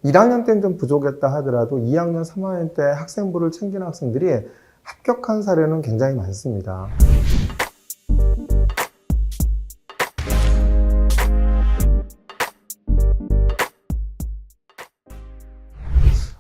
1학년 때는 좀 부족했다 하더라도 2학년, 3학년 때 학생부를 챙기는 학생들이 합격한 사례는 굉장히 많습니다.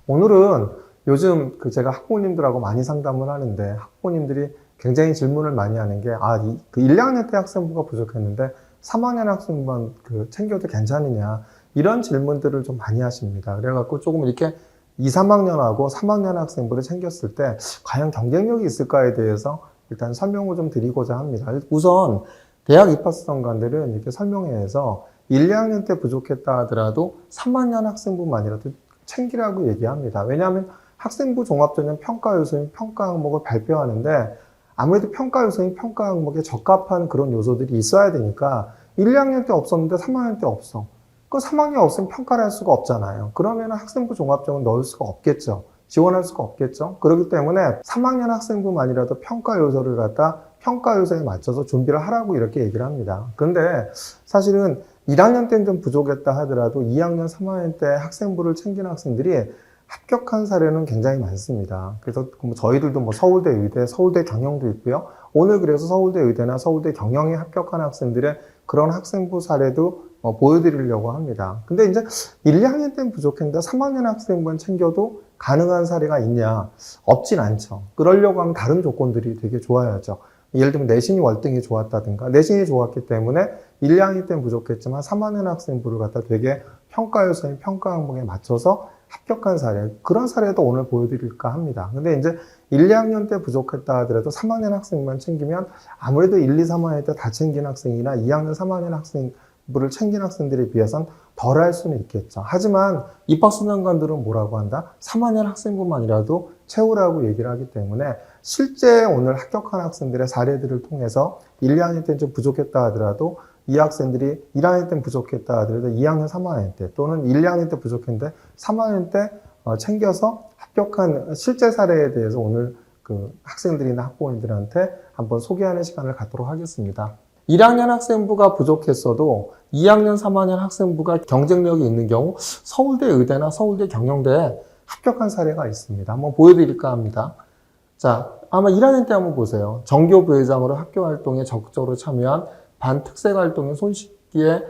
오늘은 요즘 제가 학부모님들하고 많이 상담을 하는데 학부모님들이 굉장히 질문을 많이 하는 게 1학년 때 학생부가 부족했는데 3학년 학생부만 챙겨도 괜찮으냐 이런 질문들을 좀 많이 하십니다. 그래갖고 조금 이렇게 2, 3학년하고 3학년 학생부를 챙겼을 때 과연 경쟁력이 있을까에 대해서 일단 설명을 좀 드리고자 합니다. 우선 대학 입학수험관들은 이렇게 설명회에서 1, 2학년 때 부족했다 하더라도 3학년 학생부만이라도 챙기라고 얘기합니다. 왜냐하면 학생부 종합전형 평가 요소인 평가 항목을 발표하는데 아무래도 평가 요소인 평가 항목에 적합한 그런 요소들이 있어야 되니까 1, 2학년 때 없었는데 3학년 때 없어. 그 3학년 없으면 평가를 할 수가 없잖아요. 그러면 학생부 종합전형을 넣을 수가 없겠죠. 지원할 수가 없겠죠. 그렇기 때문에 3학년 학생부만이라도 평가 요소를 갖다 평가 요소에 맞춰서 준비를 하라고 이렇게 얘기를 합니다. 그런데 사실은 1학년 때는 좀 부족했다 하더라도 2학년, 3학년 때 학생부를 챙기는 학생들이 합격한 사례는 굉장히 많습니다. 그래서 저희들도 서울대 의대, 서울대 경영도 있고요. 오늘 그래서 서울대 의대나 서울대 경영에 합격한 학생들의 그런 학생부 사례도 보여드리려고 합니다. 근데 이제 1, 2학년 때는 부족했는데 3학년 학생부만 챙겨도 가능한 사례가 있냐? 없진 않죠. 그러려고 하면 다른 조건들이 되게 좋아야죠. 예를 들면 내신이 월등히 좋았다든가 내신이 좋았기 때문에 1, 2학년 때는 부족했지만 3학년 학생부를 갖다 되게 평가 요소인 평가 항목에 맞춰서 합격한 사례, 그런 사례도 오늘 보여드릴까 합니다. 근데 이제 1, 2학년 때 부족했다 하더라도 3학년 학생만 챙기면 아무래도 1, 2, 3학년 때 다 챙긴 학생이나 2학년, 3학년 학생부를 챙긴 학생들에 비해서는 덜 할 수는 있겠죠. 하지만 입학수련관들은 뭐라고 한다? 3학년 학생부만이라도 채우라고 얘기를 하기 때문에 실제 오늘 합격한 학생들의 사례들을 통해서 1, 2학년 때는 좀 부족했다 하더라도 이 학생들이 1학년 때는 부족했다 하더라도 2학년, 3학년 때 또는 1, 2학년 때 부족했는데 3학년 때 챙겨서 합격한 실제 사례에 대해서 오늘 학생들이나 학부모님들한테 한번 소개하는 시간을 갖도록 하겠습니다. 1학년 학생부가 부족했어도 2학년, 3학년 학생부가 경쟁력이 있는 경우 서울대 의대나 서울대 경영대에 합격한 사례가 있습니다. 한번 보여드릴까 합니다. 자, 아마 1학년 때 한번 보세요. 정교부회장으로 학교활동에 적극적으로 참여한 반특색활동인 손쉽기의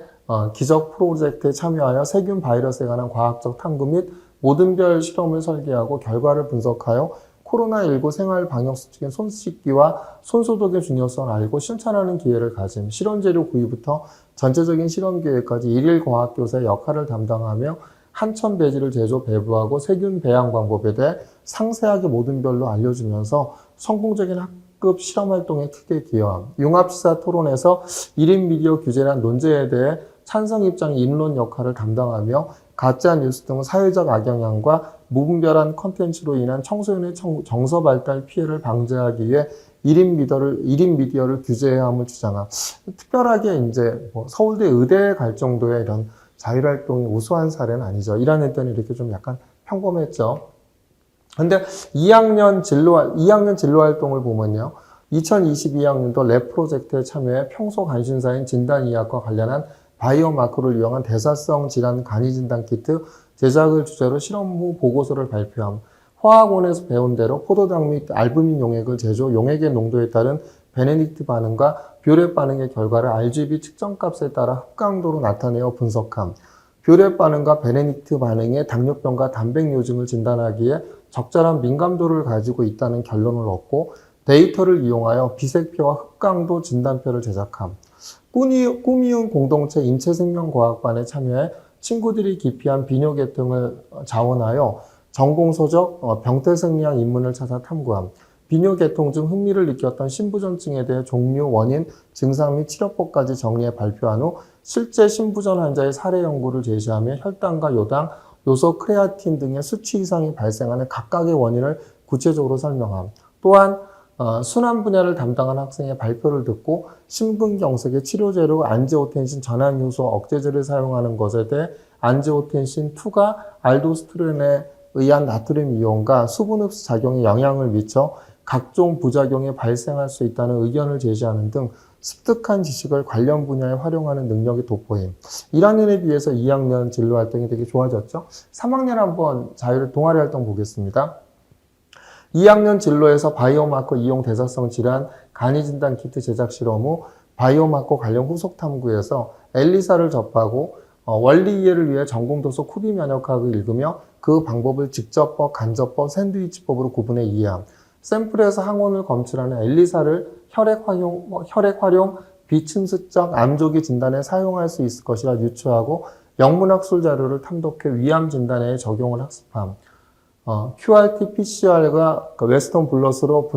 기적 프로젝트에 참여하여 세균 바이러스에 관한 과학적 탐구 및 모든별 실험을 설계하고 결과를 분석하여 코로나19 생활 방역 수칙인 손 씻기와 손 소독의 중요성을 알고 실천하는 기회를 가짐, 실험재료 구입부터 전체적인 실험 계획까지 일일 과학교사의 역할을 담당하며 한천 배지를 제조 배부하고 세균 배양 방법에 대해 상세하게 모든 별로 알려주면서 성공적인 학급 실험 활동에 크게 기여함. 융합시사 토론에서 1인 미디어 규제란 논제에 대해 찬성 입장 인론 역할을 담당하며 가짜 뉴스 등 사회적 악영향과 무분별한 컨텐츠로 인한 청소년의 정서 발달 피해를 방지하기 위해 1인 미디어를 규제해야 함을 주장함. 특별하게 이제 서울대 의대에 갈 정도의 이런 자율활동이 우수한 사례는 아니죠. 1학년 때는 이렇게 좀 약간 평범했죠. 근데 2학년 진로 활동을 보면요. 2022학년도 랩 프로젝트에 참여해 평소 관심사인 진단의학과 관련한 바이오마크를 이용한 대사성 질환 간이 진단 키트 제작을 주제로 실험 후 보고서를 발표함. 화학원에서 배운 대로 포도당 및 알부민 용액을 제조, 용액의 농도에 따른 베네딕트 반응과 뷰렛 반응의 결과를 RGB 측정값에 따라 흡강도로 나타내어 분석함. 뷰렛 반응과 베네딕트 반응의 당뇨병과 단백뇨증을 진단하기에 적절한 민감도를 가지고 있다는 결론을 얻고 데이터를 이용하여 비색표와 흡강도 진단표를 제작함. 꾸미운 공동체 인체생명과학반에 참여해 친구들이 기피한 비뇨 계통을 자원하여 전공서적 병태생리학 인문을 찾아 탐구함. 비뇨 계통 중 흥미를 느꼈던 신부전증에 대해 종류, 원인, 증상 및 치료법까지 정리해 발표한 후 실제 신부전 환자의 사례 연구를 제시하며 혈당과 요당, 요소 크레아틴 등의 수치 이상이 발생하는 각각의 원인을 구체적으로 설명함. 또한 순환 분야를 담당한 학생의 발표를 듣고 심근경색의 치료제로 안지오텐신 전환효소 억제제를 사용하는 것에 대해 안지오텐신2가 알도스테론에 의한 나트륨 이온과 수분 흡수 작용에 영향을 미쳐 각종 부작용이 발생할 수 있다는 의견을 제시하는 등 습득한 지식을 관련 분야에 활용하는 능력이 돋보임. 1학년에 비해서 2학년 진로 활동이 되게 좋아졌죠. 3학년 한번 동아리 활동 보겠습니다. 2학년 진로에서 바이오마커 이용 대사성 질환 간이 진단 키트 제작 실험 후 바이오마커 관련 후속 탐구에서 엘리사를 접하고 원리 이해를 위해 전공 도서 쿠비 면역학을 읽으며 그 방법을 직접법, 간접법, 샌드위치법으로 구분해 이해함. 샘플에서 항원을 검출하는 엘리사를 혈액 활용 비침습적 암조기 진단에 사용할 수 있을 것이라 유추하고 영문학술 자료를 탐독해 위암 진단에 적용을 학습함. QRT, PCR과 웨스턴 블럿으로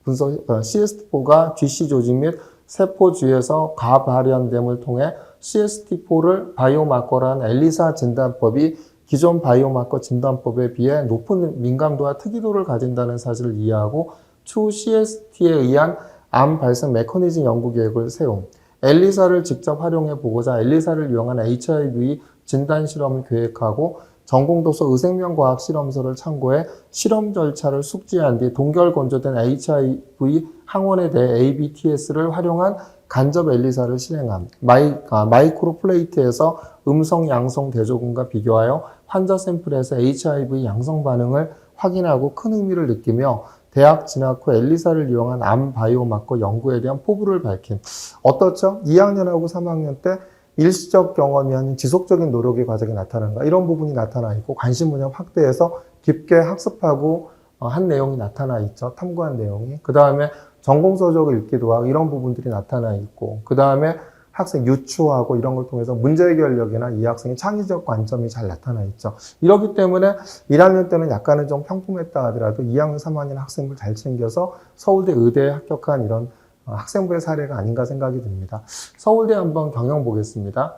분석, CST4가 GC 조직 및 세포 주에서 가발현됨을 통해 CST4를 바이오마커란 엘리사 진단법이 기존 바이오마커 진단법에 비해 높은 민감도와 특이도를 가진다는 사실을 이해하고 추후 CST에 의한 암 발생 메커니즘 연구 계획을 세움. 엘리사를 직접 활용해 보고자 엘리사를 이용한 HIV 진단 실험을 계획하고 전공도서 의생명과학 실험서를 참고해 실험 절차를 숙지한 뒤 동결 건조된 HIV 항원에 대해 ABTS를 활용한 간접 엘리사를 실행함. 마이크로 플레이트에서 음성 양성 대조군과 비교하여 환자 샘플에서 HIV 양성 반응을 확인하고 큰 흥미를 느끼며 대학 진학 후 엘리사를 이용한 암 바이오마커 연구에 대한 포부를 밝힌. 어떻죠? 2학년하고 3학년 때 일시적 경험이 아닌 지속적인 노력의 과정이 나타난다. 이런 부분이 나타나 있고 관심 분야 확대해서 깊게 학습하고 한 내용이 나타나 있죠. 탐구한 내용이. 그 다음에 전공서적을 읽기도 하고 이런 부분들이 나타나 있고 그 다음에 학생 유추하고 이런 걸 통해서 문제 해결력이나 이 학생의 창의적 관점이 잘 나타나 있죠. 이렇기 때문에 1학년 때는 약간은 좀 평범했다 하더라도 2학년, 3학년 학생들 잘 챙겨서 서울대 의대에 합격한 이런 학생부의 사례가 아닌가 생각이 듭니다. 서울대 한번 경영 보겠습니다.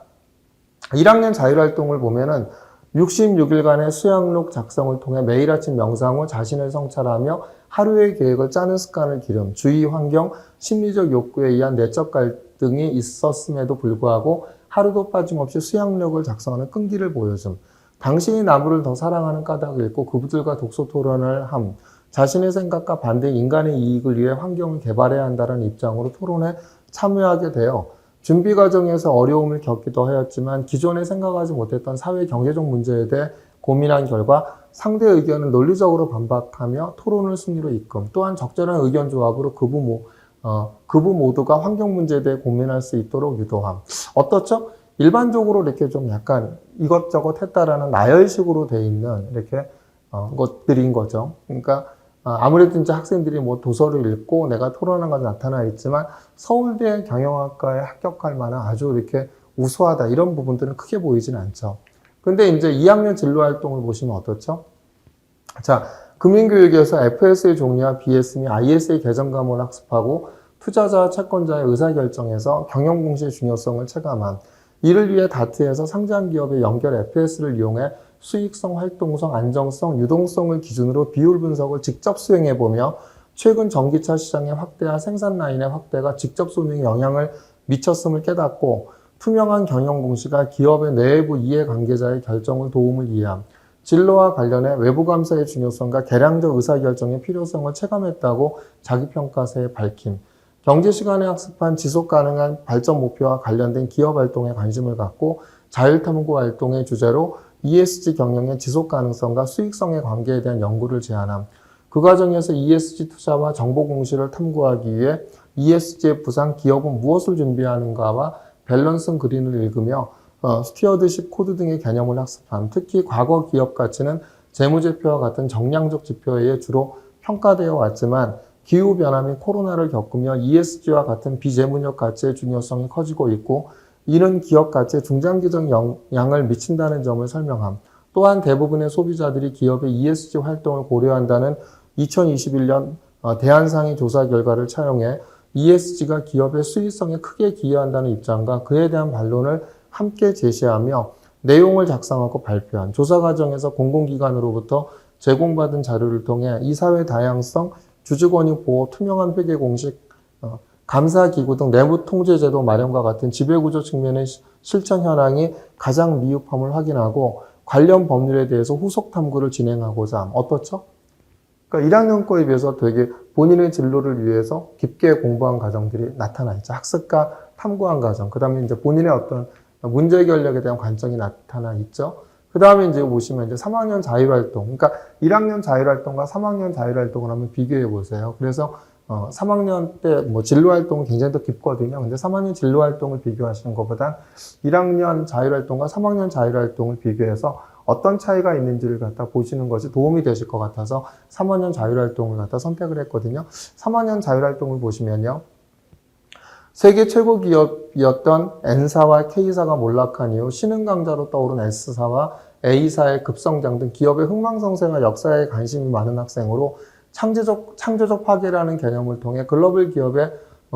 1학년 자율활동을 보면은 66일간의 수양록 작성을 통해 매일 아침 명상 후 자신을 성찰하며 하루의 계획을 짜는 습관을 기름, 주위 환경, 심리적 욕구에 의한 내적 갈등이 있었음에도 불구하고 하루도 빠짐없이 수양록을 작성하는 끈기를 보여줌. 당신이 나무를 더 사랑하는 까닭을 읽고 그분들과 독서 토론을 함. 자신의 생각과 반대 인간의 이익을 위해 환경을 개발해야 한다는 입장으로 토론에 참여하게 되어 준비 과정에서 어려움을 겪기도 하였지만 기존에 생각하지 못했던 사회 경제적 문제에 대해 고민한 결과 상대 의견을 논리적으로 반박하며 토론을 승리로 이끌. 또한 적절한 의견 조합으로 그부 모두가 환경 문제에 대해 고민할 수 있도록 유도함. 어떻죠? 일반적으로 이렇게 좀 약간 이것저것 했다라는 나열식으로 돼 있는 이렇게 것들인 거죠. 그러니까 아무래도 이제 학생들이 뭐 도서를 읽고 내가 토론한 건 나타나 있지만 서울대 경영학과에 합격할 만한 아주 이렇게 우수하다 이런 부분들은 크게 보이진 않죠. 근데 이제 2학년 진로 활동을 보시면 어떻죠? 자, 금융교육에서 FS의 종류와 BS 및 IS의 개정 과목을 학습하고 투자자와 채권자의 의사결정에서 경영 공시의 중요성을 체감한. 이를 위해 다트에서 상장 기업의 연결 FS를 이용해 수익성, 활동성, 안정성, 유동성을 기준으로 비율 분석을 직접 수행해보며 최근 전기차 시장의 확대와 생산 라인의 확대가 직접 손익에 영향을 미쳤음을 깨닫고 투명한 경영 공시가 기업의 내부 이해관계자의 결정을 도움을 이해함. 진로와 관련해 외부 감사의 중요성과 개량적 의사결정의 필요성을 체감했다고 자기평가서에 밝힘. 경제 시간에 학습한 지속 가능한 발전 목표와 관련된 기업 활동에 관심을 갖고 자율탐구 활동의 주제로 ESG 경영의 지속 가능성과 수익성의 관계에 대한 연구를 제안함. 그 과정에서 ESG 투자와 정보 공시를 탐구하기 위해 ESG의 부상 기업은 무엇을 준비하는가와 밸런스 그린을 읽으며 스튜어드십 코드 등의 개념을 학습함. 특히 과거 기업 가치는 재무제표와 같은 정량적 지표에 의해 주로 평가되어 왔지만 기후변화 및 코로나를 겪으며 ESG와 같은 비재무적 가치의 중요성이 커지고 있고 이는 기업 가치에 중장기적 영향을 미친다는 점을 설명함. 또한 대부분의 소비자들이 기업의 ESG 활동을 고려한다는 2021년 대한상의 조사 결과를 차용해 ESG가 기업의 수익성에 크게 기여한다는 입장과 그에 대한 반론을 함께 제시하며 내용을 작성하고 발표한. 조사 과정에서 공공기관으로부터 제공받은 자료를 통해 이사회 다양성, 주주권익 보호, 투명한 회계 공식, 감사기구 등 내부 통제제도 마련과 같은 지배구조 측면의 실천 현황이 가장 미흡함을 확인하고 관련 법률에 대해서 후속 탐구를 진행하고자 함. 어떻죠? 그러니까 1학년 거에 비해서 되게 본인의 진로를 위해서 깊게 공부한 과정들이 나타나 있죠. 학습과 탐구한 과정. 그 다음에 이제 본인의 어떤 문제 해결력에 대한 관점이 나타나 있죠. 그 다음에 이제 보시면 이제 3학년 자율활동. 그러니까 1학년 자율활동과 3학년 자율활동을 한번 비교해 보세요. 그래서 3학년 때 뭐 진로활동은 굉장히 더 깊거든요. 근데 3학년 진로활동을 비교하시는 것보단 1학년 자율활동과 3학년 자율활동을 비교해서 어떤 차이가 있는지를 갖다 보시는 것이 도움이 되실 것 같아서 3학년 자율활동을 갖다 선택을 했거든요. 3학년 자율활동을 보시면요. 세계 최고 기업이었던 N사와 K사가 몰락한 이후 신흥 강자로 떠오른 S사와 A사의 급성장 등 기업의 흥망성쇠와 역사에 관심이 많은 학생으로 창조적 파괴라는 개념을 통해 글로벌 기업의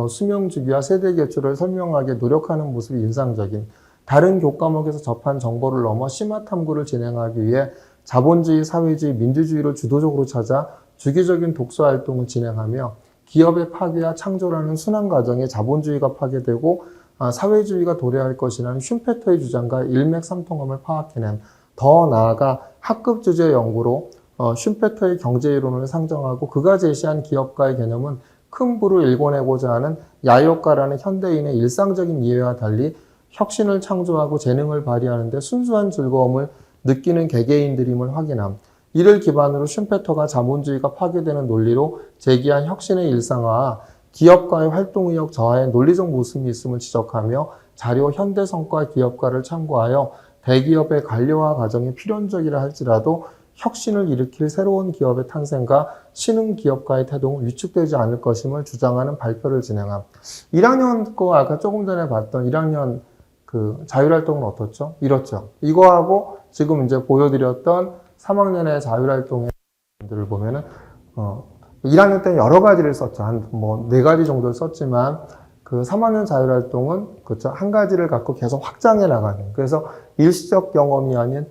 수명주기와 세대 개출을 설명하게 노력하는 모습이 인상적인 다른 교과목에서 접한 정보를 넘어 심화 탐구를 진행하기 위해 자본주의, 사회주의, 민주주의를 주도적으로 찾아 주기적인 독서 활동을 진행하며 기업의 파괴와 창조라는 순환 과정에 자본주의가 파괴되고 사회주의가 도래할 것이라는 슌페터의 주장과 일맥상통함을 파악해낸 더 나아가 학급 주제 연구로 슌페터의 경제이론을 상정하고 그가 제시한 기업가의 개념은 큰 부를 일궈내고자 하는 야효과라는 현대인의 일상적인 이해와 달리 혁신을 창조하고 재능을 발휘하는 데 순수한 즐거움을 느끼는 개개인들임을 확인함. 이를 기반으로 슌페터가 자본주의가 파괴되는 논리로 제기한 혁신의 일상화와 기업가의 활동의욕 저하의 논리적 모순이 있음을 지적하며 자료 현대 성과 기업가를 참고하여 대기업의 관료화 과정이 필연적이라 할지라도 혁신을 일으킬 새로운 기업의 탄생과 신흥 기업가의 태동은 위축되지 않을 것임을 주장하는 발표를 진행함. 1학년 거 아까 조금 전에 봤던 1학년 그 자율활동은 어떻죠? 이렇죠. 이거하고 지금 이제 보여드렸던 3학년의 자율활동의 들을 보면은 1학년 때는 여러 가지를 썼죠. 한 뭐 4가지 정도를 썼지만 그 3학년 자율활동은 그렇죠. 한 가지를 갖고 계속 확장해 나가는. 그래서 일시적 경험이 아닌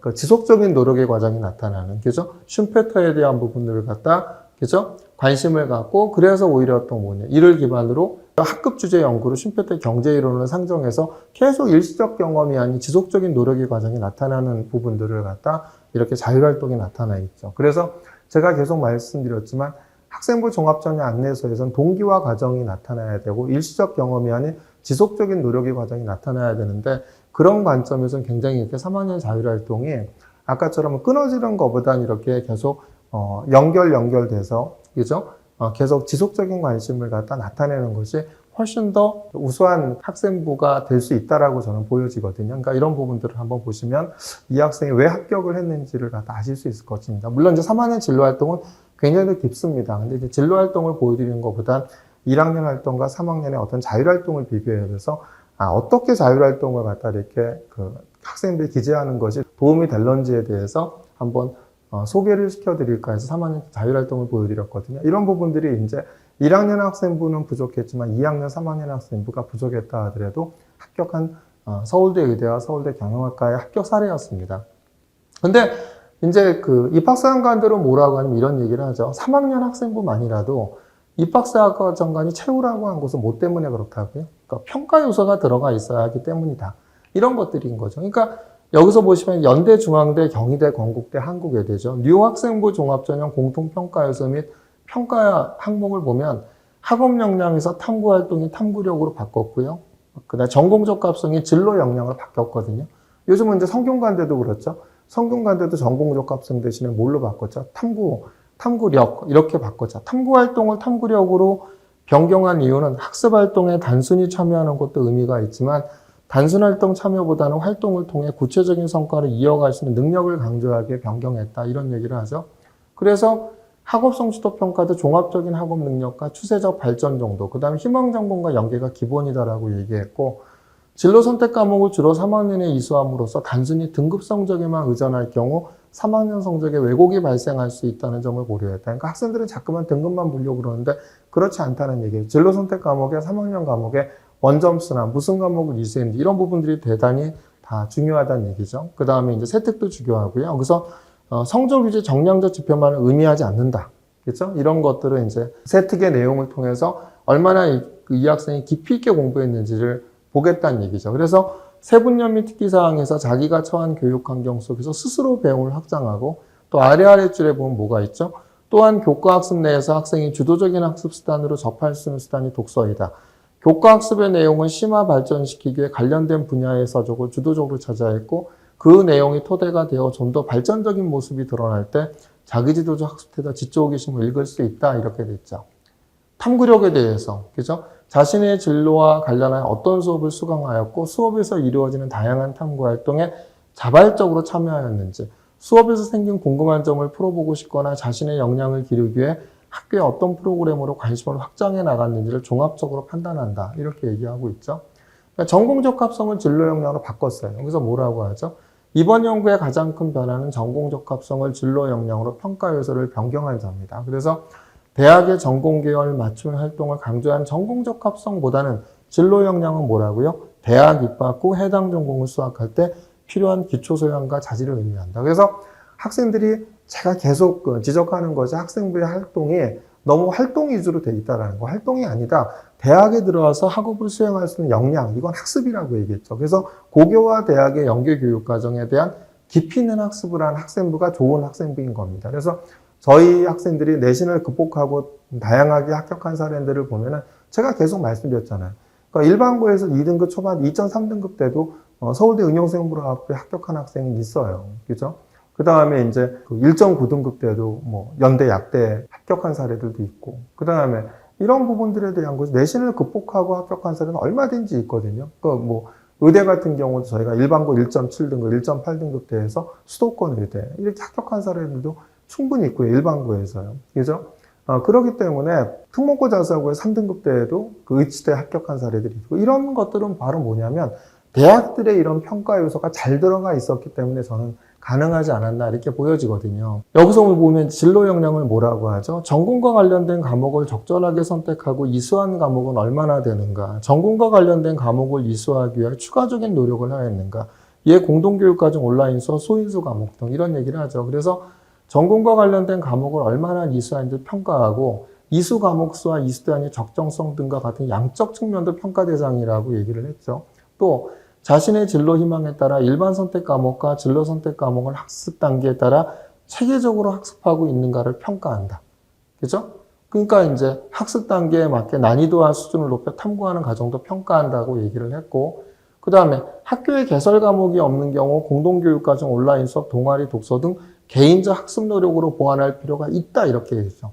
그 지속적인 노력의 과정이 나타나는, 그죠? 슌페터에 대한 부분들을 갖다, 그죠? 관심을 갖고, 그래서 오히려 어떤 뭐냐. 이를 기반으로 학급 주제 연구로 슌페터의 경제이론을 상정해서 계속 일시적 경험이 아닌 지속적인 노력의 과정이 나타나는 부분들을 갖다 이렇게 자율활동이 나타나 있죠. 그래서 제가 계속 말씀드렸지만 학생부 종합전형 안내서에서는 동기화 과정이 나타나야 되고 일시적 경험이 아닌 지속적인 노력의 과정이 나타나야 되는데 그런 관점에서는 굉장히 이렇게 3학년 자율활동이 아까처럼 끊어지는 것보단 이렇게 계속 연결돼서 그죠? 계속 지속적인 관심을 갖다 나타내는 것이 훨씬 더 우수한 학생부가 될 수 있다라고 저는 보여지거든요. 그러니까 이런 부분들을 한번 보시면 이 학생이 왜 합격을 했는지를 갖다 아실 수 있을 것입니다. 물론 이제 3학년 진로활동은 굉장히 깊습니다. 근데 이제 진로활동을 보여드리는 것보단 1학년 활동과 3학년의 어떤 자율활동을 비교해서 어떻게 자율활동을 갖다 이렇게 그 학생들이 기재하는 것이 도움이 될런지에 대해서 한번 소개를 시켜드릴까 해서 3학년 자율활동을 보여드렸거든요. 이런 부분들이 이제 1학년 학생부는 부족했지만 2학년, 3학년 학생부가 부족했다 하더라도 합격한 서울대 의대와 서울대 경영학과의 합격 사례였습니다. 근데 이제 그 입학사정관들은 뭐라고 하냐면 이런 얘기를 하죠. 3학년 학생부만이라도 입학사정관이 채우라고 한 것은 뭐 때문에 그렇다고요? 그러니까 평가 요소가 들어가 있어야 하기 때문이다. 이런 것들인 거죠. 그러니까 여기서 보시면 연대, 중앙대, 경희대, 건국대, 한국외대죠. 뉴학생부 종합전형 공통평가 요소 및 평가 항목을 보면 학업 역량에서 탐구 활동이 탐구력으로 바꿨고요. 그다음 전공적 값성이 진로 역량으로 바뀌었거든요. 요즘은 이제 성균관대도 그렇죠. 성균관대도 전공적 값성 대신에 뭘로 바꿨죠? 탐구력 이렇게 바꿨죠. 탐구 활동을 탐구력으로 변경한 이유는 학습 활동에 단순히 참여하는 것도 의미가 있지만 단순 활동 참여보다는 활동을 통해 구체적인 성과를 이어갈 수 있는 능력을 강조하게 변경했다. 이런 얘기를 하죠. 그래서 학업 성취도 평가도 종합적인 학업 능력과 추세적 발전 정도, 그 다음에 희망 전공과 연계가 기본이다라고 얘기했고, 진로 선택 과목을 주로 3학년에 이수함으로써 단순히 등급 성적에만 의존할 경우 3학년 성적에 왜곡이 발생할 수 있다는 점을 고려했다. 그러니까 학생들은 자꾸만 등급만 보려고 그러는데 그렇지 않다는 얘기예요. 진로 선택 과목에 3학년 과목에 원점수나 무슨 과목을 이수했는지 이런 부분들이 대단히 다 중요하다는 얘기죠. 그 다음에 이제 세특도 중요하고요. 그래서 성적 유지 정량적 지표만은 의미하지 않는다. 그렇죠? 이런 것들은 이제 세특의 내용을 통해서 얼마나 이 학생이 깊이 있게 공부했는지를 보겠다는 얘기죠. 그래서 세분연 및 특기사항에서 자기가 처한 교육 환경 속에서 스스로 배움을 확장하고 또 아래 줄에 보면 뭐가 있죠? 또한 교과학습 내에서 학생이 주도적인 학습 수단으로 접할 수 있는 수단이 독서이다. 교과학습의 내용은 심화 발전시키기에 관련된 분야의 서적을 주도적으로 찾아했고 그 내용이 토대가 되어 좀 더 발전적인 모습이 드러날 때 자기지도적 학습태도 지적호기심을 읽을 수 있다. 이렇게 됐죠. 탐구력에 대해서, 그죠? 자신의 진로와 관련한 어떤 수업을 수강하였고 수업에서 이루어지는 다양한 탐구 활동에 자발적으로 참여하였는지, 수업에서 생긴 궁금한 점을 풀어보고 싶거나 자신의 역량을 기르기 위해 학교의 어떤 프로그램으로 관심을 확장해 나갔는지를 종합적으로 판단한다. 이렇게 얘기하고 있죠. 그러니까 전공적합성을 진로 역량으로 바꿨어요. 여기서 뭐라고 하죠? 이번 연구의 가장 큰 변화는 전공적합성을 진로 역량으로 평가 요소를 변경한 점이다. 그래서 대학의 전공계열 맞춤 활동을 강조한 전공적합성보다는 진로 역량은 뭐라고요? 대학 입학 후 해당 전공을 수학할 때 필요한 기초 소양과 자질을 의미한다. 그래서 학생들이 제가 계속 지적하는 것이 학생부의 활동이 너무 활동 위주로 돼 있다는 거. 활동이 아니다. 대학에 들어와서 학업을 수행할 수 있는 역량, 이건 학습이라고 얘기했죠. 그래서 고교와 대학의 연계교육 과정에 대한 깊이 있는 학습을 한 학생부가 좋은 학생부인 겁니다. 그래서 저희 학생들이 내신을 극복하고 다양하게 합격한 사례들을 보면은 제가 계속 말씀드렸잖아요. 그러니까 일반고에서 2등급 초반, 2.3등급 때도 서울대 응용생물학부에 합격한 학생이 있어요. 그죠? 그 다음에 이제 1.9등급 때도 뭐 연대, 약대 합격한 사례들도 있고, 그 다음에 이런 부분들에 대한 것이 내신을 극복하고 합격한 사례는 얼마든지 있거든요. 그러니까 뭐 의대 같은 경우도 저희가 일반고 1.7등급, 1.8등급 대에서 수도권 의대 이렇게 합격한 사례들도 충분히 있고요. 일반고에서요. 그죠? 그렇기 때문에 특목고 자사고의 3등급 대에도 그 의치대 합격한 사례들이 있고, 이런 것들은 바로 뭐냐면 대학들의 이런 평가 요소가 잘 들어가 있었기 때문에 저는 가능하지 않았나 이렇게 보여지거든요. 여기서 보면 진로 역량을 뭐라고 하죠? 전공과 관련된 과목을 적절하게 선택하고 이수한 과목은 얼마나 되는가? 전공과 관련된 과목을 이수하기 위해 추가적인 노력을 하였는가? 이에 공동교육과정 온라인 수업, 소인수 과목 등 이런 얘기를 하죠. 그래서 전공과 관련된 과목을 얼마나 이수하는지 평가하고 이수 과목 수와 이수 대안의 적정성 등과 같은 양적 측면도 평가 대상이라고 얘기를 했죠. 또 자신의 진로 희망에 따라 일반 선택 과목과 진로 선택 과목을 학습 단계에 따라 체계적으로 학습하고 있는가를 평가한다. 그죠? 그러니까 이제 학습 단계에 맞게 난이도와 수준을 높여 탐구하는 과정도 평가한다고 얘기를 했고, 그 다음에 학교에 개설 과목이 없는 경우 공동교육과정 온라인 수업, 동아리 독서 등 개인적 학습 노력으로 보완할 필요가 있다. 이렇게 얘기했죠.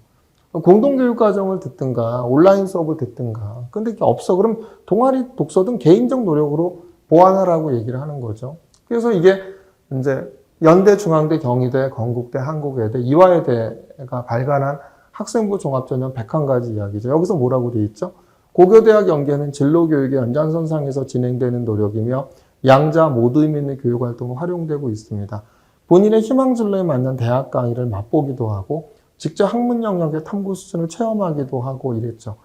공동교육과정을 듣든가 온라인 수업을 듣든가, 근데 이게 없어. 그럼 동아리 독서 등 개인적 노력으로 보완하라고 얘기를 하는 거죠. 그래서 이게 이제 연대, 중앙대, 경희대, 건국대, 한국외대, 이화여대가 발간한 학생부 종합전형 101가지 이야기죠. 여기서 뭐라고 되어 있죠? 고교대학 연계는 진로교육의 연장선상에서 진행되는 노력이며 양자 모두 의미 있는 교육활동으로 활용되고 있습니다. 본인의 희망 진로에 맞는 대학 강의를 맛보기도 하고 직접 학문 영역의 탐구 수준을 체험하기도 하고 이랬죠.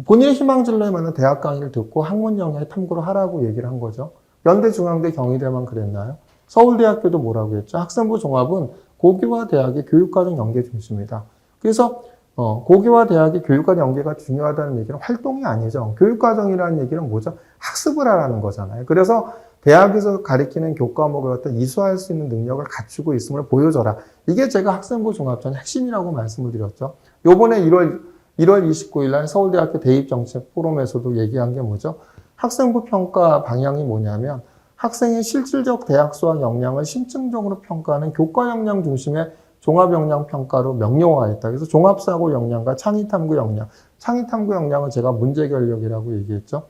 본인의 희망 진로에 맞는 대학 강의를 듣고 학문 영역의 탐구를 하라고 얘기를 한 거죠. 연대, 중앙대, 경희대만 그랬나요? 서울대학교도 뭐라고 했죠? 학생부 종합은 고교와 대학의 교육과정 연계 중심이다. 그래서 고교와 대학의 교육과정 연계가 중요하다는 얘기는 활동이 아니죠. 교육과정이라는 얘기는 뭐죠? 학습을 하라는 거잖아요. 그래서 대학에서 가리키는 교과목을 갖다 이수할 수 있는 능력을 갖추고 있음을 보여줘라. 이게 제가 학생부 종합전의 핵심이라고 말씀을 드렸죠. 요번에 1월 29일 날 서울대학교 대입정책 포럼에서도 얘기한 게 뭐죠? 학생부 평가 방향이 뭐냐면 학생의 실질적 대학 수학 역량을 심층적으로 평가하는 교과 역량 중심의 종합 역량 평가로 명료화했다. 그래서 종합사고 역량과 창의탐구 역량. 창의탐구 역량은 제가 문제결력이라고 얘기했죠.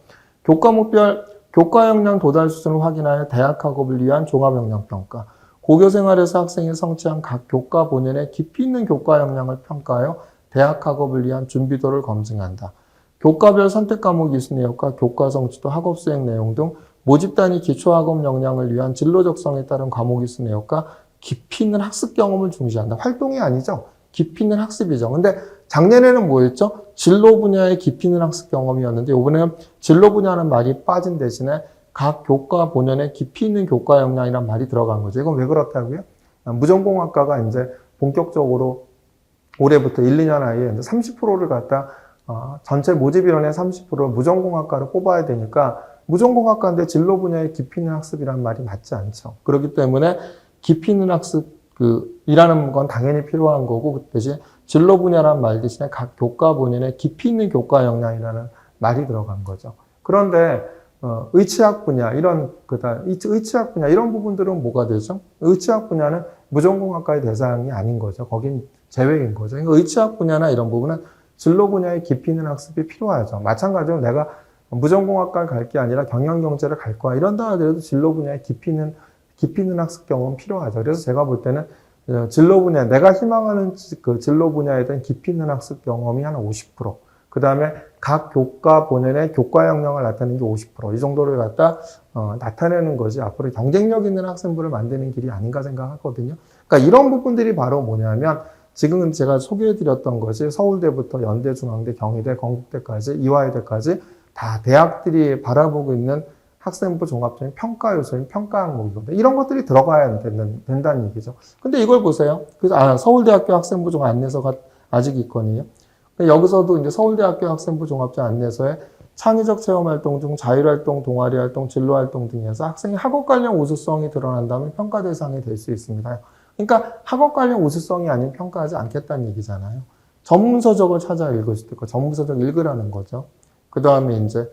교과목별 교과 역량 도달 수준을 확인하여 대학 학업을 위한 종합 역량 평가. 고교 생활에서 학생이 성취한 각 교과 본연의 깊이 있는 교과 역량을 평가하여 대학 학업을 위한 준비도를 검증한다. 교과별 선택 과목 이수 내역과 교과 성취도, 학업 수행 내용 등 모집 단위 기초 학업 역량을 위한 진로 적성에 따른 과목 이수 내역과 깊이 있는 학습 경험을 중시한다. 활동이 아니죠. 깊이 있는 학습이죠. 근데 작년에는 뭐였죠? 진로 분야의 깊이 있는 학습 경험이었는데 이번에는 진로 분야는 말이 빠진 대신에 각 교과 본연의 깊이 있는 교과 역량이란 말이 들어간 거죠. 이건 왜 그렇다고요? 무전공학과가 이제 본격적으로 올해부터 1, 2년 사이에 30%를 갖다 전체 모집 인원의 30%를 무전공학과로 뽑아야 되니까 무전공학과인데 진로 분야의 깊이 있는 학습이란 말이 맞지 않죠. 그렇기 때문에 깊이 있는 학습 이라는 건 당연히 필요한 거고 그 대신 진로 분야라는 말 대신에 각 교과 본연의 깊이 있는 교과 역량이라는 말이 들어간 거죠. 그런데 의치학 분야 의치학 분야 이런 부분들은 뭐가 되죠? 의치학 분야는 무전공학과의 대상이 아닌 거죠. 거긴 제외인 거죠. 그러니까 의치학 분야나 이런 부분은 진로 분야의 깊이 있는 학습이 필요하죠. 마찬가지로 내가 무전공학과를 갈 게 아니라 경영경제를 갈 거야. 이런다 하더라도 진로 분야의 깊이 있는 학습 경험은 필요하죠. 그래서 제가 볼 때는 진로 분야, 내가 희망하는 그 진로 분야에 대한 깊이 있는 학습 경험이 한 50%. 그 다음에 각 교과 본연의 교과 역량을 나타내는 게 50%. 이 정도를 갖다 나타내는 것이 앞으로 경쟁력 있는 학생부를 만드는 길이 아닌가 생각하거든요. 그러니까 이런 부분들이 바로 뭐냐면 지금 제가 소개해드렸던 것이 서울대부터 연대, 중앙대, 경희대, 건국대까지, 이화여대까지 다 대학들이 바라보고 있는 학생부 종합적인 평가 요소인 평가 항목이거든요. 이런 것들이 들어가야 된다는 얘기죠. 근데 이걸 보세요. 그래서 서울대학교 학생부 종합 안내서가 아직 있거든요. 여기서도 이제 서울대학교 학생부 종합적 안내서에 창의적 체험활동 중 자율활동, 동아리활동, 진로활동 등에서 학생이 학업 관련 우수성이 드러난다면 평가 대상이 될 수 있습니다. 그러니까 학업 관련 우수성이 아닌 평가하지 않겠다는 얘기잖아요. 전문서적을 찾아 읽을 수도 있고 전문서적 읽으라는 거죠. 그 다음에 이제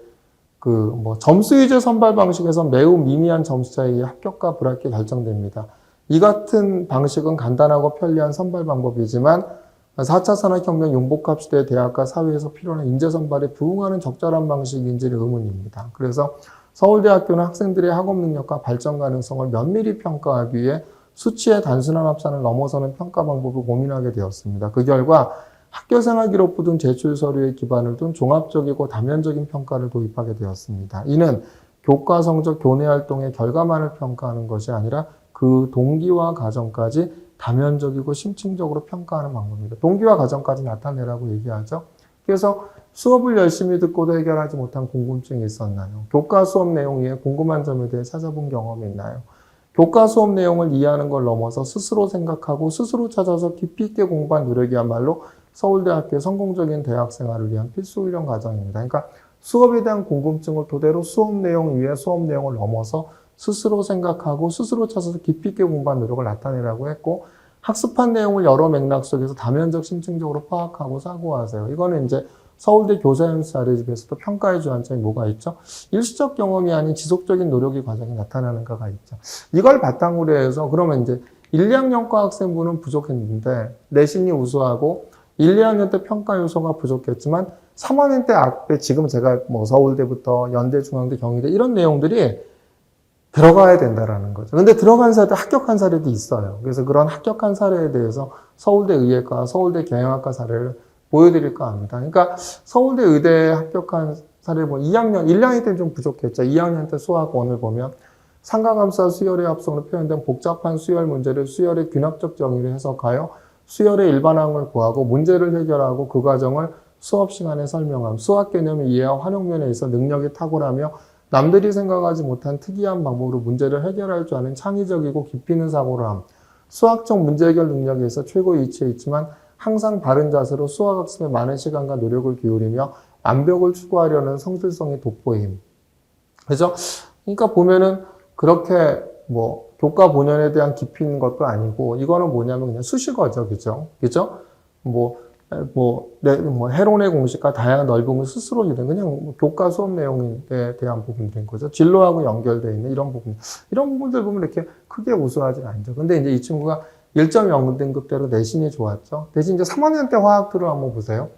점수 위주 선발 방식에서 매우 미미한 점수 차이에 합격과 불합격이 결정됩니다. 이 같은 방식은 간단하고 편리한 선발 방법이지만 4차 산업혁명 융복합 시대 대학과 사회에서 필요한 인재 선발에 부응하는 적절한 방식인지는 의문입니다. 그래서 서울대학교는 학생들의 학업 능력과 발전 가능성을 면밀히 평가하기 위해 수치의 단순한 합산을 넘어서는 평가 방법을 고민하게 되었습니다. 그 결과 학교생활 기록부 등 제출 서류에 기반을 둔 종합적이고 다면적인 평가를 도입하게 되었습니다. 이는 교과 성적 교내 활동의 결과만을 평가하는 것이 아니라 그 동기와 과정까지 다면적이고 심층적으로 평가하는 방법입니다. 동기와 과정까지 나타내라고 얘기하죠. 그래서 수업을 열심히 듣고도 해결하지 못한 궁금증이 있었나요? 교과 수업 내용 위에 궁금한 점에 대해 찾아본 경험이 있나요? 교과 수업 내용을 이해하는 걸 넘어서 스스로 생각하고 스스로 찾아서 깊이 있게 공부한 노력이야말로 서울대학교의 성공적인 대학 생활을 위한 필수 훈련 과정입니다. 그러니까 수업에 대한 궁금증을 토대로 수업 내용 위에 수업 내용을 넘어서 스스로 생각하고 스스로 찾아서 깊이 있게 공부한 노력을 나타내라고 했고, 학습한 내용을 여러 맥락 속에서 다면적 심층적으로 파악하고 사고하세요. 이거는 이제 서울대 교사연수 자료집에서도 평가의 주안점이 뭐가 있죠? 일시적 경험이 아닌 지속적인 노력의 과정이 나타나는 거가 있죠. 이걸 바탕으로 해서 그러면 이제 1, 2학년과 학생부는 부족했는데 내신이 우수하고 1, 2학년 때 평가 요소가 부족했지만 3학년 때 앞에 지금 제가 서울대부터 연대, 중앙대, 경희대 이런 내용들이 들어가야 된다라는 거죠. 근데 들어간 사례도 합격한 사례도 있어요. 그래서 그런 합격한 사례에 대해서 서울대 의예과, 서울대 경영학과 사례를 보여드릴까 합니다. 그러니까 서울대 의대에 합격한 사례를 보면 2학년, 1학년 때는 좀 부족했죠. 2학년 때 수학원을 보면 상가감사 수열의 합성으로 표현된 복잡한 수열 문제를 수열의 균학적 정의로 해석하여 수열의 일반항을 구하고 문제를 해결하고 그 과정을 수업 시간에 설명함. 수학 개념의 이해와 활용 면에 있어 능력이 탁월하며 남들이 생각하지 못한 특이한 방법으로 문제를 해결할 줄 아는 창의적이고 깊이 있는 사고를 함. 수학적 문제 해결 능력에 있어 최고의 위치에 있지만 항상 바른 자세로 수학 학습에 많은 시간과 노력을 기울이며 완벽을 추구하려는 성실성이 돋보임. 그죠? 그러니까 보면은 그렇게 교과 본연에 대한 깊이 있는 것도 아니고 이거는 뭐냐면 그냥 수식어죠. 그죠? 그죠? 해론의 공식과 다양한 넓은 걸 스스로 이런 그냥 교과 수업 내용에 대한 부분들인 거죠. 진로하고 연결되어 있는 이런 부분. 이런 부분들 보면 이렇게 크게 우수하지 않죠. 근데 이제 이 친구가 1.0등급대로 내신이 좋았죠. 대신 이제 3학년 때 화학들을 한번 보세요.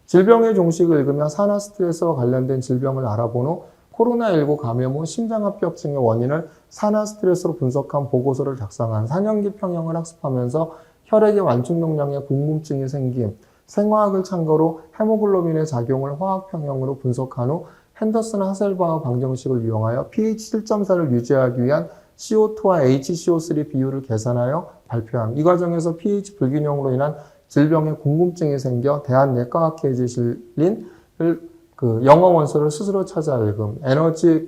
질병의 종식을 읽으며 산화 스트레스와 관련된 질병을 알아본 후 코로나19 감염 후 심장합병증의 원인을 산화 스트레스로 분석한 보고서를 작성한 4년기 평형을 학습하면서 혈액의 완충 용량에 궁금증이 생김, 생화학을 참고로 헤모글로빈의 작용을 화학 평형으로 분석한 후 핸더슨 하셀바우 방정식을 이용하여 pH 7.4를 유지하기 위한 CO2와 HCO3 비율을 계산하여 발표함. 이 과정에서 pH 불균형으로 인한 질병에 궁금증이 생겨 대한내과학회에 실린 영어 원서를 스스로 찾아 읽음. 에너지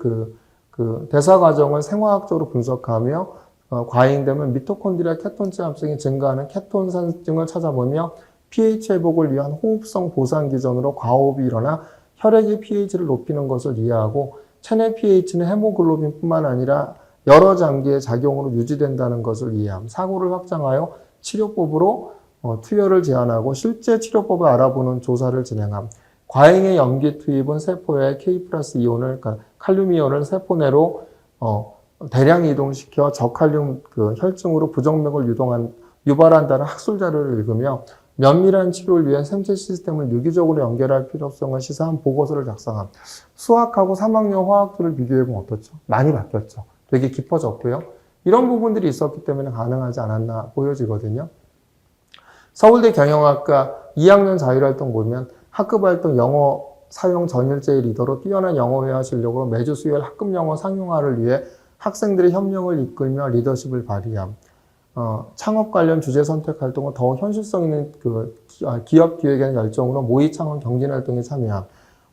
대사 과정을 생화학적으로 분석하며 과잉되면 미토콘드리아 케톤체 합성이 증가하는 케톤산증을 찾아보며 pH 회복을 위한 호흡성 보상 기전으로 과호흡이 일어나 혈액의 pH를 높이는 것을 이해하고 체내 pH는 헤모글로빈뿐만 아니라 여러 장기의 작용으로 유지된다는 것을 이해함. 사고를 확장하여 치료법으로 투여를 제한하고 실제 치료법을 알아보는 조사를 진행함. 과잉의 염기 투입은 세포에 K+이온을, 그러니까 칼륨 이온을 세포 내로 대량 이동시켜 저칼륨 혈증으로 부정맥을 유발한다는 학술 자료를 읽으며 면밀한 치료를 위해 생체 시스템을 유기적으로 연결할 필요성을 시사한 보고서를 작성함. 수학하고 3학년 화학도를 비교해보면 어떻죠? 많이 바뀌었죠. 되게 깊어졌고요. 이런 부분들이 있었기 때문에 가능하지 않았나 보여지거든요. 서울대 경영학과 2학년 자율활동 보면 학급활동 영어 사용 전일제의 리더로 뛰어난 영어 회화 실력으로 매주 수요일 학급 영어 상용화를 위해 학생들의 협력을 이끌며 리더십을 발휘함. 창업 관련 주제 선택 활동을 더욱 현실성 있는 기업 기획에 대한 열정으로 모의 창업 경진 활동에 참여함.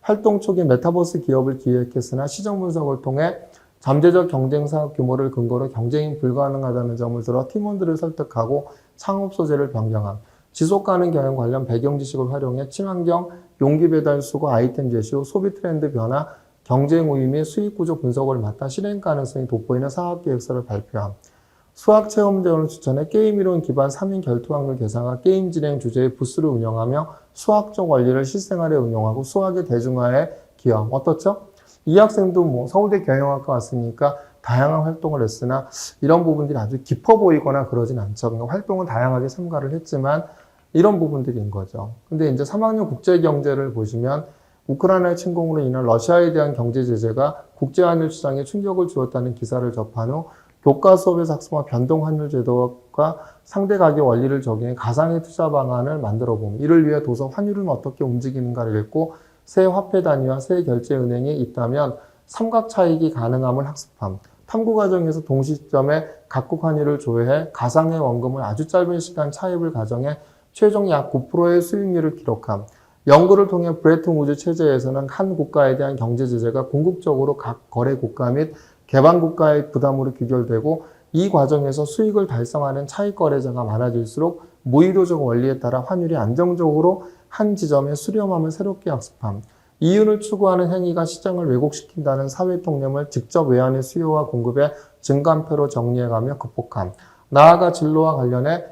활동 초기 메타버스 기업을 기획했으나 시장 분석을 통해 잠재적 경쟁 사업 규모를 근거로 경쟁이 불가능하다는 점을 들어 팀원들을 설득하고 창업 소재를 변경함. 지속 가능 경영 관련 배경 지식을 활용해 친환경 용기 배달 수거 아이템 제시 후 소비 트렌드 변화, 경쟁 우위 및 수익 구조 분석을 맡아 실행 가능성이 돋보이는 사업 계획서를 발표함. 수학 체험 대원을 추천해 게임 이론 기반 3인 결투 확률 계산과 게임 진행 주제의 부스를 운영하며 수학적 원리를 실생활에 응용하고 수학의 대중화에 기여함. 어떻죠? 이 학생도 서울대 경영학과 왔으니까 다양한 활동을 했으나 이런 부분들이 아주 깊어 보이거나 그러진 않죠. 그러니까 활동은 다양하게 참가를 했지만 이런 부분들인 거죠. 근데 이제 3학년 국제경제를 보시면 우크라이나 침공으로 인한 러시아에 대한 경제 제재가 국제환율 시장에 충격을 주었다는 기사를 접한 후 교과 수업에서 학습한 변동환율 제도가 상대 가격 원리를 적용해 가상의 투자 방안을 만들어 봄. 이를 위해 도서 환율은 어떻게 움직이는가를 읽고 새 화폐 단위와 새 결제 은행이 있다면 삼각 차익이 가능함을 학습함. 탐구 과정에서 동시점에 각국 환율을 조회해 가상의 원금을 아주 짧은 시간 차입을 가정해 최종 약 9%의 수익률을 기록함. 연구를 통해 브레튼 우즈 체제에서는 한 국가에 대한 경제 제재가 궁극적으로 각 거래 국가 및 개방 국가의 부담으로 귀결되고 이 과정에서 수익을 달성하는 차익 거래자가 많아질수록 무의도적 원리에 따라 환율이 안정적으로 한 지점에 수렴함을 새롭게 학습함. 이윤을 추구하는 행위가 시장을 왜곡시킨다는 사회 통념을 직접 외환의 수요와 공급의 증감표로 정리해가며 극복함. 나아가 진로와 관련해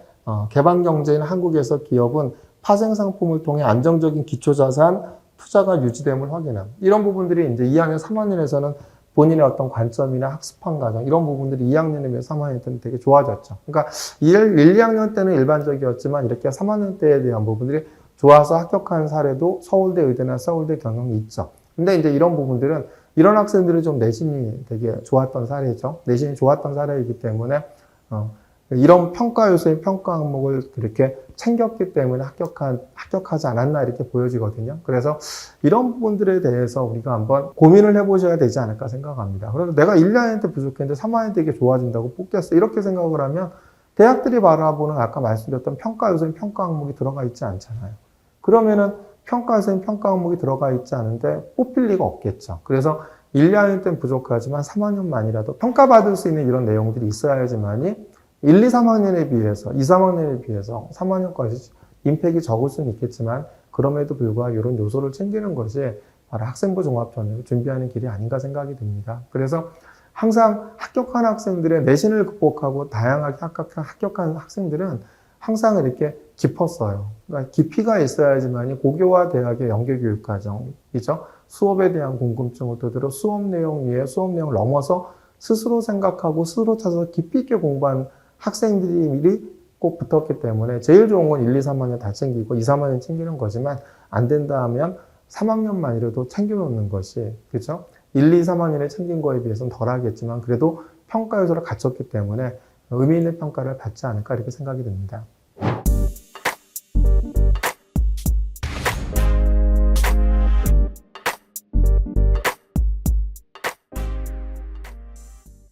개방경제인 한국에서 기업은 파생상품을 통해 안정적인 기초자산 투자가 유지됨을 확인함. 이런 부분들이 이제 2학년, 3학년에서는 본인의 어떤 관점이나 학습한 과정, 이런 부분들이 2학년에 비해 3학년 때는 되게 좋아졌죠. 그러니까 1, 2학년 때는 일반적이었지만 이렇게 3학년 때에 대한 부분들이 좋아서 합격한 사례도 서울대 의대나 서울대 경영이 있죠. 근데 이제 이런 부분들은, 이런 학생들은 좀 내신이 되게 좋았던 사례죠. 내신이 좋았던 사례이기 때문에, 이런 평가 요소인 평가 항목을 그렇게 챙겼기 때문에 합격하지 않았나 이렇게 보여지거든요. 그래서 이런 부분들에 대해서 우리가 한번 고민을 해보셔야 되지 않을까 생각합니다. 그래서 내가 1, 2학년 때 부족했는데 3학년 때 이게 좋아진다고 뽑겠어. 이렇게 생각을 하면 대학들이 바라보는 아까 말씀드렸던 평가 요소인 평가 항목이 들어가 있지 않잖아요. 그러면은 평가 요소인 평가 항목이 들어가 있지 않은데 뽑힐 리가 없겠죠. 그래서 1, 2학년 때는 부족하지만 3학년만이라도 평가받을 수 있는 이런 내용들이 있어야지만이 1, 2, 3학년에 비해서, 2, 3학년에 비해서 3학년까지 임팩이 적을 수는 있겠지만 그럼에도 불구하고 이런 요소를 챙기는 것이 바로 학생부 종합전형을 준비하는 길이 아닌가 생각이 듭니다. 그래서 항상 합격한 학생들의 내신을 극복하고 다양하게 합격한 학생들은 항상 이렇게 깊었어요. 그러니까 깊이가 있어야지만이 고교와 대학의 연계교육 과정이죠. 수업에 대한 궁금증을 토대로 수업 내용 위에 수업 내용을 넘어서 스스로 생각하고 스스로 찾아서 깊이 있게 공부한 학생들이 미리 꼭 붙었기 때문에 제일 좋은 건 1, 2, 3학년 다 챙기고 2, 3학년 챙기는 거지만 안 된다 하면 3학년만이라도 챙겨놓는 것이, 그렇죠? 1, 2, 3학년에 챙긴 거에 비해서는 덜 하겠지만 그래도 평가 요소를 갖췄기 때문에 의미 있는 평가를 받지 않을까 이렇게 생각이 듭니다.